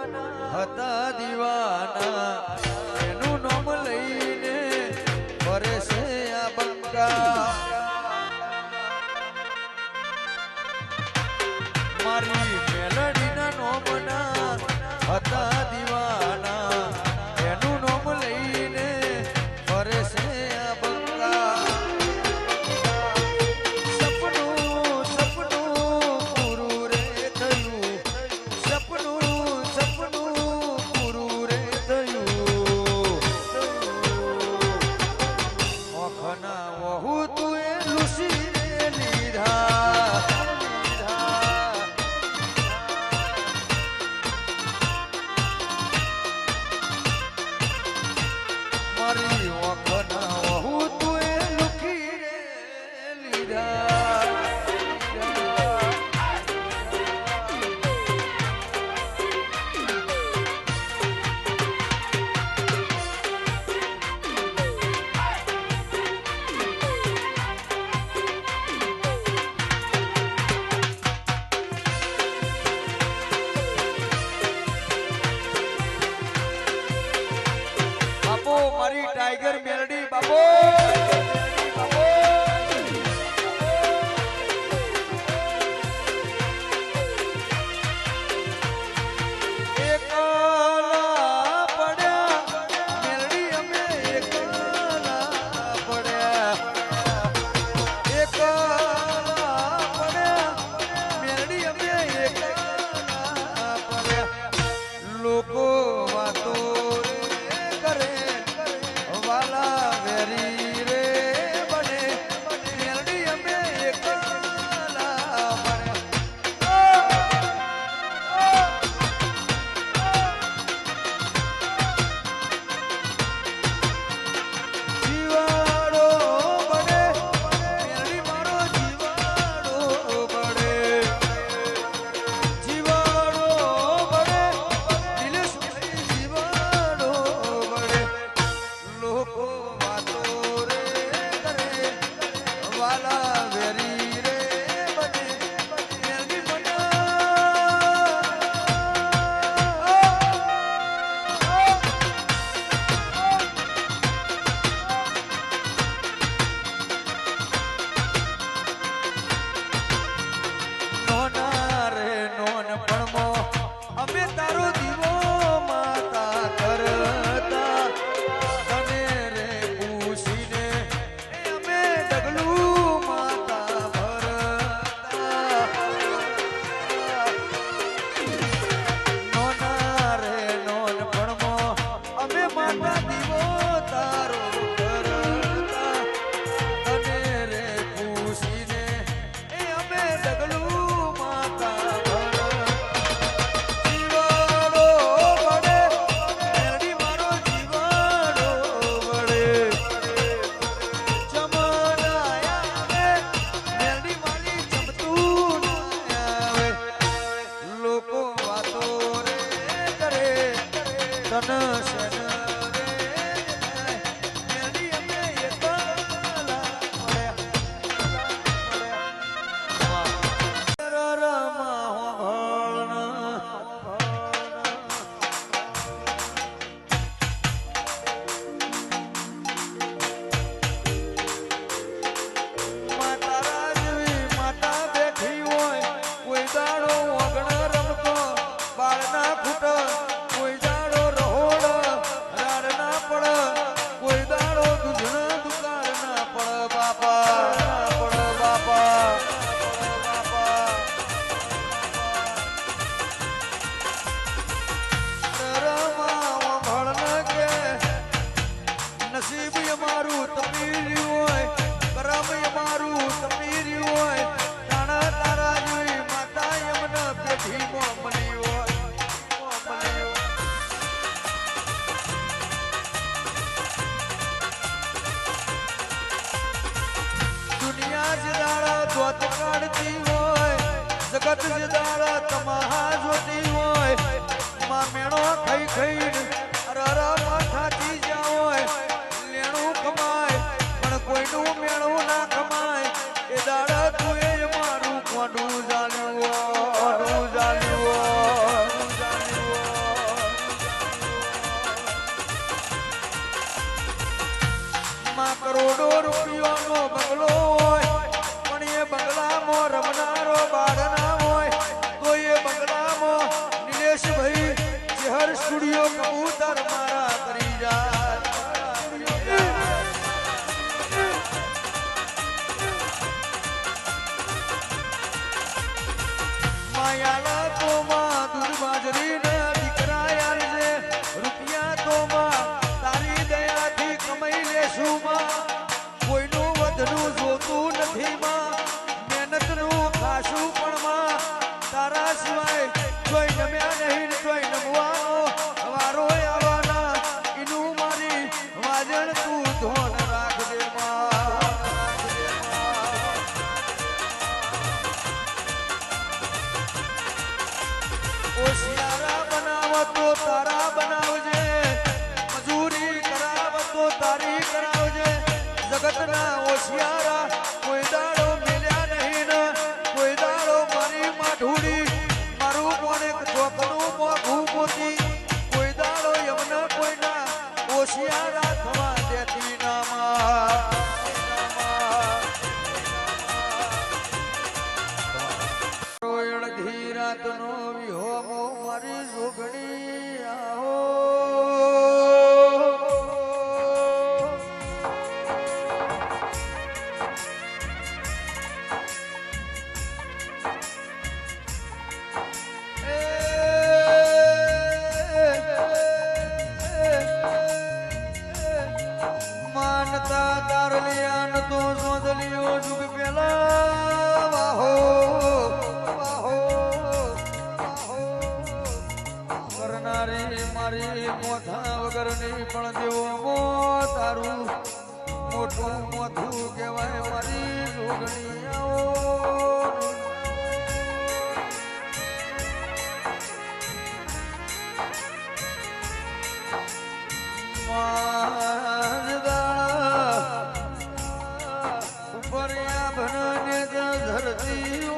હતા દીવાના એનું નામ લઈને ફરે છે આ બંકા મારી મેલડીના નોમના હતા દીવાના એનું નામ લઈને ફરે છે આ બંકા સપનું સપનું પૂરું રે થયું સપનું સપનું પૂરું રે થયું ઓખના વહુ તું એ લુસી રે લીધા મારી ઓખના વહુ તું એ લુખી રે લીધા બાપો મારી ટાઈગર મેલડી બાપો એકલા પડ્યા મેલડી અમે એકલા પડ્યા એકલા પડ્યા મેલડી અમે એકલા પડ્યા લોકો વાતો કરે વાલા વેરી રે બને મેલડી અમે એકલા પડ્યા જીવાડો બને મેલડી મારો જીવાડો બને જીવાડો બને દિલેશભાઈ જીવાડો બને લોકો વાતો રે કરે વાલા વેરી રે બને મેલડી બના નોના રે નોનપણમો અમે તારો દીવો માતા કરતા તને રે પૂછીને અમે ડગલું માતા ભરતા નોના રે નોનપણમો અમે માતા દીવો તારો કરતા તને રે પૂછીને અમે ડગલું માતા ભરતા જીવાડો બળે મેલડી મારો જીવાડો બળે ચમનાયા આવે મેલડી મારી ચમતું ના આવે લોકો વાતો રે કરે તન સન રે મેલડી અમે એકલા માતા રાજવી માતા બેઠી હોય કોઈ દાડો વગણ રમતો બાળના ખૂટ કોઈ દાડો રહોડ રાડ ના પડ કોઈ દાડો દૂધના દુકાળ ના પડ બાપા ડરમાં ભળન કે નસીબ અમારું તપીર્યું હોય કરમ અમારું તપીર્યું હોય તાણા તારા જોઈ માતા એમને પેઢીમાં મળી હોય દુનિયા જ દાડા ધોત કાઢતી હોય જગત જ દાડા તમાહા જોતી હોય માં મેણો ખાઈ ખાઈને અરરા માથાથી જ્યાં હોય લેણું કમાય પણ કોઈનું મેણું ના કમાય એ દાડા તું એ મારું કોડું જાણ્યું સ્ટુડિયો કબૂતર મારા કરી જાય માયાલા તો માં દૂધ બાજરી ના દીકરા યાર છે રૂપિયા તો માં તારી દયાથી કમાઈ લેશું માં કોઈનું વધનું જોતું નથી માં મહેનતનું ખાશું પણ માં તારા સિવાય કોઈ નમ્યા નહીં કોઈ નમવાનો વારો આવવાના એનું મારી વાજણ તું ધોન રાખજે માં હોશિયારા બનાવો તો તારા બનાવજે મજૂરી કરાવો તો તારી કરાવજે જગતના હોશિયારા કોઈ દાડો મિલ્યા નહીં ને કોઈ દાડો મારી માઢુડી મારું મોને ચોકનું મોઘું મોતી કોઈ દાડો યમના કોઈના હોશિયારા થવા દેતી નામાં અડધી રાતનો વિહોમો મારી જોગણી આહો માનતા તારલિયાન તો સોદલિયો જુગ પેલા વાહો કરનારી મારી મોથા વગરની પણ દેવો મો તારું મોટું મોથું કહેવાય મારી જોગણી આવો ઉપર્યા ભનને ધરતીઓ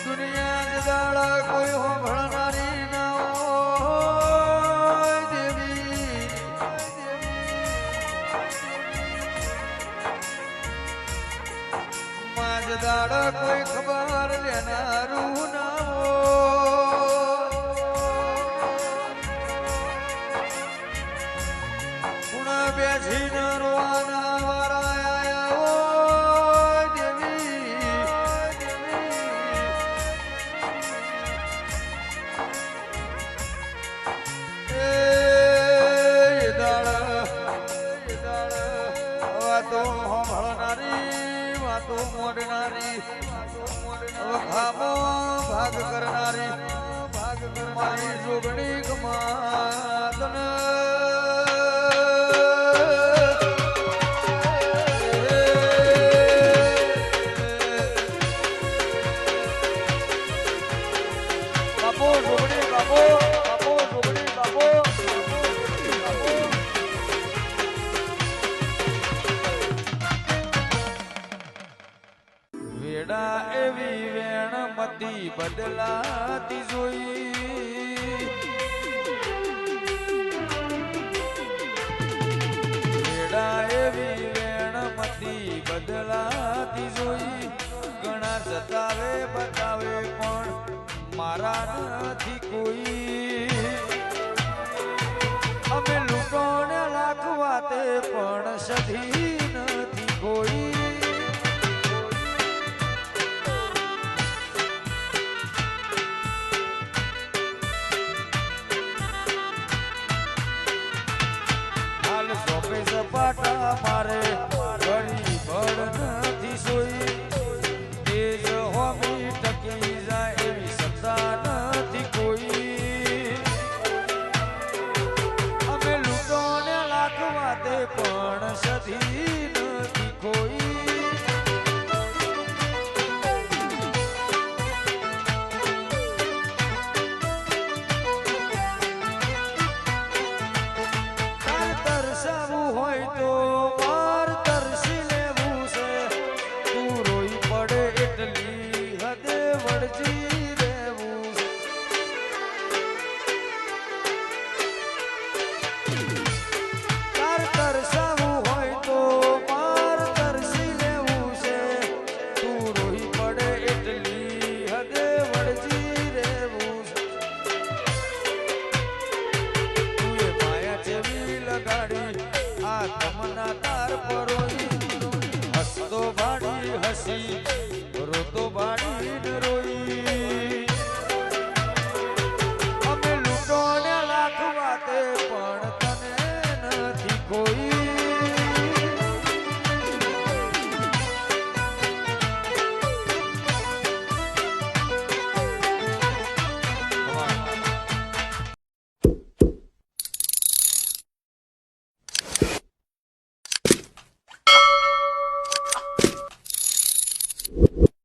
દુનિયા જગાડા કોઈ હોભળનારી ના હોય દેવી માજદાડા કોઈ ખબર લેનારું ના હોય બેસીને રોવાના વારા આયા હોય દેવી વાતો સાંભળનારી વાતો મોડનારી ખામો ભાગ કરનારી મારી જોગણી ગમાતન બાપો જોગણી બાપો બાપો જોગણી બાપો વેડા એવી વેણમતી બદલાતી જોઈ વેડા એવી વેણમતી બદલાતી જોઈ ઘણા જતાવે બતાવે પણ મારા નથી કોઈ અમે લૂંટોને લાખવા તે પણ સધી નથી કોઈ સપાટા મારે ઘડી ભળ નથી સોઈ તેજ હોમી ટકી જાય એવી સત્તા નથી કોઈ અમે લૂંટોને લાખવા તે પણ સધી નથી કોઈ હોય તો માર તરસી લેવું છે તું રોઈ પડે એટલી હદે વળજી રહેવું તાર તરસાવું હોય તો માર તરસી લેવું છે તું રોઈ પડે પછી